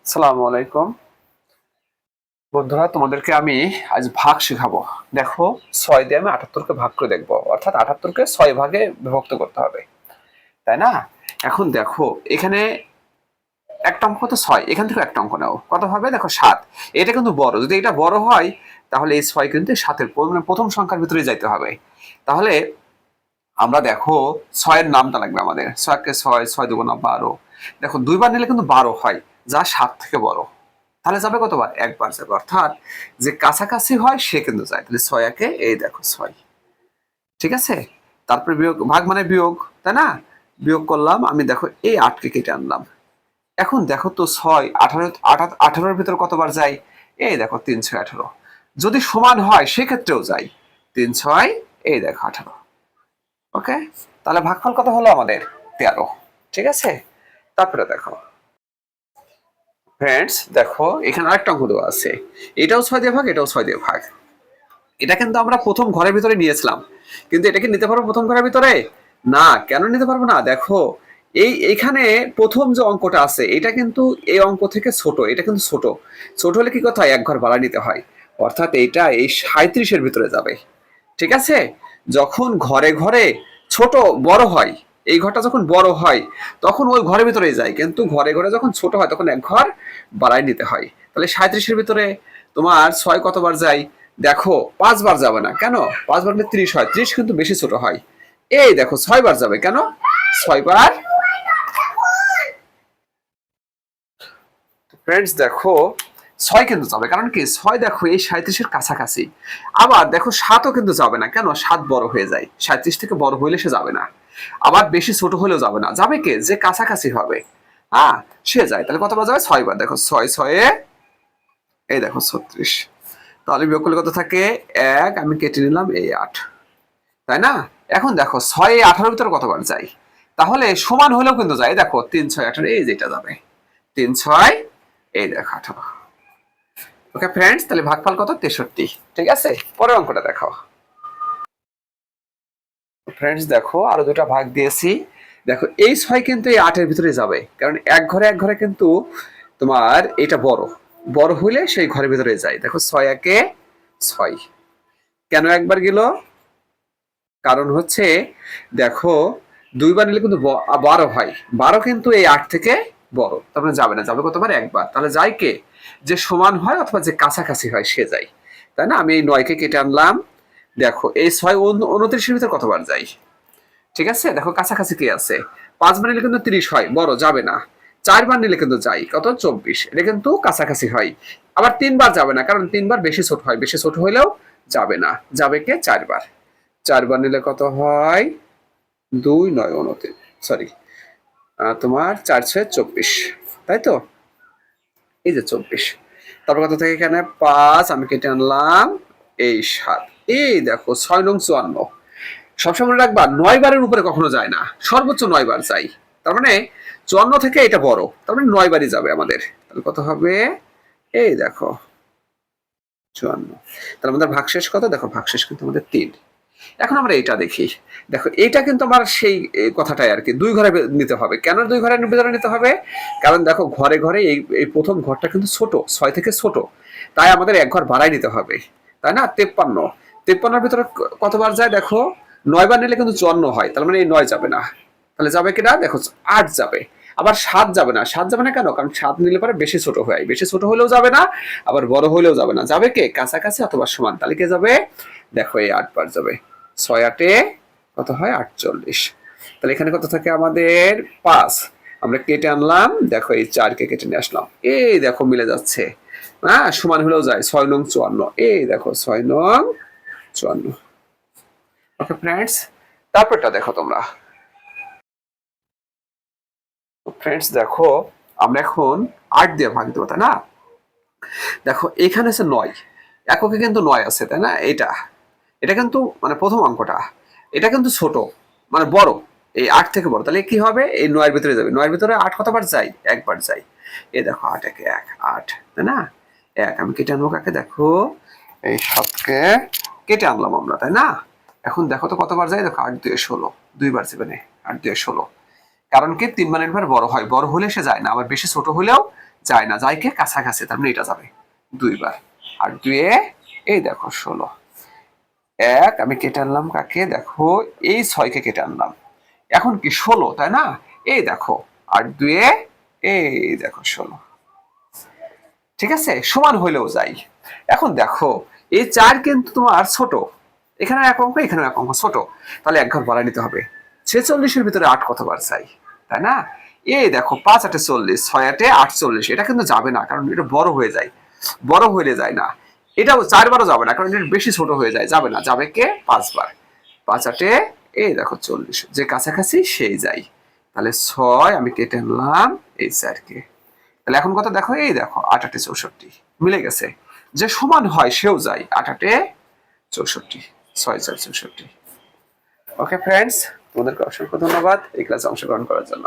আসসালামু আলাইকুম বন্ধুরা, তোমাদেরকে আমি আজ ভাগ শেখাবো। দেখো, 6 দিয়ে আমি 78কে ভাগ করে দেখবো, অর্থাৎ 78কে 6 ভাগে বিভক্ত করতে হবে, তাই না? এখন দেখো, এখানে একটা অঙ্ক তো 6, এখান থেকে একটা অঙ্ক নাও, কত হবে দেখো 7। এটা কিন্তু বড়, যদি এটা বড় হয় তাহলে এই 6 কিন্তু 7-এর মানে প্রথম সংখ্যার ভিতরে যাইতে হবে। তাহলে আমরা দেখো 6 এর নামটা লাগবে আমাদের। 6কে 6, 6 দুগুণা 12। দেখো দুইবার নিলে কিন্তু 12 হয়, যা 7 থেকে বড়। তাহলে যাবে কতবার? একবার যাবে, অর্থাৎ যে কাছাকাছি হয় সে কিন্তু যায়। তাহলে 6 একে এই দেখো 6, ঠিক আছে। তারপরে বিয়োগ, ভাগ মানে বিয়োগ, তাই না? বিয়োগ করলাম আমি, দেখো এই 8কে কেটে আনলাম। এখন দেখো তো 6 18 18-এর ভিতর কতবার যায়? এই দেখো 3 6 18। যদি সমান হয় সেক্ষেত্রেও যায়, 3 6 এই দেখো 18। ওকে, তাহলে ভাগফল কত হলো আমাদের? 13, ঠিক আছে। তারপরে দেখো ফ্রেন্ডস, দেখো এখানে আরেকটা অঙ্ক দেওয়া আছে, এটাও 6 দিয়ে ভাগ, এটাও 6 দিয়ে ভাগ। এটা কিন্তু আমরা প্রথম ঘরের ভিতরে নিয়েছিলাম, কিন্তু এটা কি নিতে পারবো প্রথম ঘরের ভিতরে? না, কেন নিতে পারবো না? দেখো এইখানে প্রথম যে অঙ্কটা আছে এটা কিন্তু এই অঙ্ক থেকে ছোট, এটা কিন্তু ছোট। ছোট হলে কি কথা হয়? এক ঘর বাড়া নিতে হয়, অর্থাৎ এইটা এই 37-এর ভিতরে যাবে, ঠিক আছে। যখন ঘরে ঘরে ছোট বড় হয়, এই ঘরটা যখন বড় হয় তখন ওই ঘরের ভিতরেই যায়, কিন্তু ঘরে ঘরে যখন ছোট হয় তখন এক ঘর বাড়াই নিতে হয়। তাহলে 37-এর ভিতরে তোমার 6 কতবার যায়? দেখো 5 বার যাবে না, কেন? 5 বার হলে 30 হয়, 30 কিন্তু বেশি ছোট হয়। এই দেখো 6 বার যাবে, কেন? 6 বার। ফ্রেন্ডস দেখো 6 কিন্তু যাবে, কারণ কি 6 দেখো এই 37-এর কাছাকাছি। আবার দেখো 7ও কিন্তু যাবে না, কেন? 7 বড় হয়ে যায়, 37 থেকে বড় হইলে সে যাবে না। আবার বেশি ছোট হলেও যাবে না, যাবে কে? যে কাছাকাছি হবে, হ্যাঁ, সে যায়। তাহলে কতবার যাবে? 6 বার। দেখো 6 6 এই দেখো 36। তাহলে বিয়োগ করলে কত থাকে? 1, আমি কেটে নিলাম এই 8, তাই না? এখন দেখো 6 18-এর ভিতরে কতবার যায়? তাহলে সমান হলেও কিন্তু যায়, দেখো 3 6 18, এই যেটা যাবে 3 6 এই দেখো 18। ওকে ফ্রেন্ডস, তাহলে ভাগফল কত? 63, ঠিক আছে। পরের অঙ্কটা দেখো ফ্রেন্ডস, দেখো আরো দুটা ভাগ দিয়েছি। দেখো এই 6 কিন্তু এই 8-এর ভিতরে যাবে, কারণ এক ঘরে এক ঘরে কিন্তু তোমার এটা বড়, বড় হইলে সেই ঘরের ভিতরে যায়। দেখো 6 একে 6, কেন একবার গেল? কারণ হচ্ছে দেখো দুইবার নিলে কিন্তু 12 হয়, 12 কিন্তু এই 8 থেকে বড়, তার মানে যাবে না, যাবে কতবার? একবার। তাহলে যায় কে? যে সমান হয় অথবা যে কাছাকাছি হয় সে যায়, তাই না? আমি এই 9কে কেটে আনলাম। দেখো এই 6 29-এর ভিতর কতবার যায়? ঠিক আছে, দেখো কাছাকাছি কে আছে? 5 বার নিলে কিন্তু 30 হয়, বড়, যাবে না। 4 বার নিলে কিন্তু যাই, কত? 24, এটা কিন্তু কাছাকাছি হয়। আবার 3 বার যাবে না, কারণ 3 বার বেশি ছোট হয়, বেশি ছোট হইলেও যাবে না, যাবে কে? 4 বার। 4 বার নিলে কত হয়? 2 9 29, সরি, তোমার 4 6 24, তাই তো? এই যে 24। তারপর কত থেকে এখানে 5, আমি কেটে আনলাম এই 7। এই দেখো 6 নং 54। সবসময় মনে রাখবা 9 বারের উপরে কখনো যায় না, সর্বোচ্চ 9 বার যাই। তার মানে 54 থেকে এটা বড়, তার মানে 9 বারই যাবে আমাদের। তাহলে কত হবে? এই দেখো 54। তাহলে আমাদের ভাগশেষ কত? দেখো ভাগশেষ কিন্তু আমাদের 3। এখন আমরা এটা দেখি। দেখো এটা কিন্তু আমার সেই কথাটাই আর কি, দুই ঘরে নিতে হবে। কেন দুই ঘরের ভিতরে নিতে হবে? কারণ দেখো ঘরে ঘরে এই এই প্রথম ঘরটা কিন্তু ছোট, 6 থেকে ছোট, তাই আমাদের এক ঘর বাড়াই নিতে হবে, তাই না? 53, 53-এর ভিতরে কতবার যায়? দেখো 9 বার নিলে কিন্তু 54 হয়, তার মানে এই 9 যাবে না। তাহলে যাবে কিনা? দেখো 8 যাবে। আবার 7 যাবে না, 7 যাবে না কেন? কারণ 7 নিলে পরে বেশি ছোট হয়, বেশি ছোট হলেও যাবে না, আবার বড় হলেও যাবে না, যাবে কে? কাছাকাছি অথবা সমান। তাহলে কে যাবে? দেখো এই 8 বার যাবে। 6 8-এ কত হয়? 48। তাহলে এখানে কত থাকে আমাদের? 5, আমরা কেটে আনলাম। দেখো এই 4কে কেটে নিয়ে আসলাম, এই দেখো মিলে যাচ্ছে, হ্যাঁ, সমান হলেও যায়। 6 নং 54, এই দেখো 6 নং 54। ওকে ফ্রেন্ডস, তারপরটা দেখো তোমরা। ফ্রেন্ডস দেখো, আমরা এখন 8 দিয়ে ভাগ দেবো, তাই না? দেখো এখানে আছে 9, এককে কিন্তু 9 আছে, তাই না? এটা এটা কিন্তু মানে প্রথম অঙ্কটা, এটা কিন্তু ছোট, মানে বড়, এই 8 থেকে বড়। তাহলে কি হবে? এই 9 এর ভিতরে যাবে। 9 এর ভিতরে 8 কতবার যায়? একবার যায়। এই দেখো 8 একে 1 8, তাই না? 1 আমি কেটে আনবো কাকে? দেখো এই 7কে কেটে আনলাম আমরা, তাই না? এখন দেখো তো কতবার যায়? দেখো 8 2 16, দুইবার যাবে না, 8 2 16। কারণ কি 3 বার নির্ভর বড় হয়, বড় হলে সে যায় না, আবার বেশি ছোট হলেও যায় না, যায় কে কাছাকাছি, তার মানে এটা যাবে 2 বার। আর 2 এই দেখো 16, 1 আমি কেটে আনলাম কাকে, দেখো এই 6 কে কেটে আনলাম, এখন কি 16, তাই না? এই দেখো, আর 2 এই দেখো 16, ঠিক আছে, সমান হইলেও যাই। এখন দেখো এই 4 কিন্তু তোমার ছোট, এখানে এক অঙ্ক এখানে এক অঙ্ক ছোট, তাহলে এক ঘর বাড়ায় নিতে হবে। 46-এর ভিতরে 8 কতবার চাই, তাই না? এই দেখো 5 8 40, 6 8 48, এটা কিন্তু যাবে না, কারণ এটা বড় হয়ে যায়, বড় হইলে যায় না। এটাও 4 বারও যাবে না, কারণ এটা বেশি ছোট হয়ে যায়, যাবে না, যাবে কে 5 বার। 5 8 এই দেখো 40, যে কাছাকাছি সেই যাই। তাহলে 6 আমি কেটে আনলাম এই 4 কে, তাহলে এখন কত দেখো, এই দেখো 8 8 64, মিলে গেছে। যে সমান হয় সেও যায়, 8 8 64, 6 4 64। ওকে ফ্রেন্ডস, তোমাদেরকে অসংখ্য ধন্যবাদ এই ক্লাসে অংশগ্রহণ করার জন্য।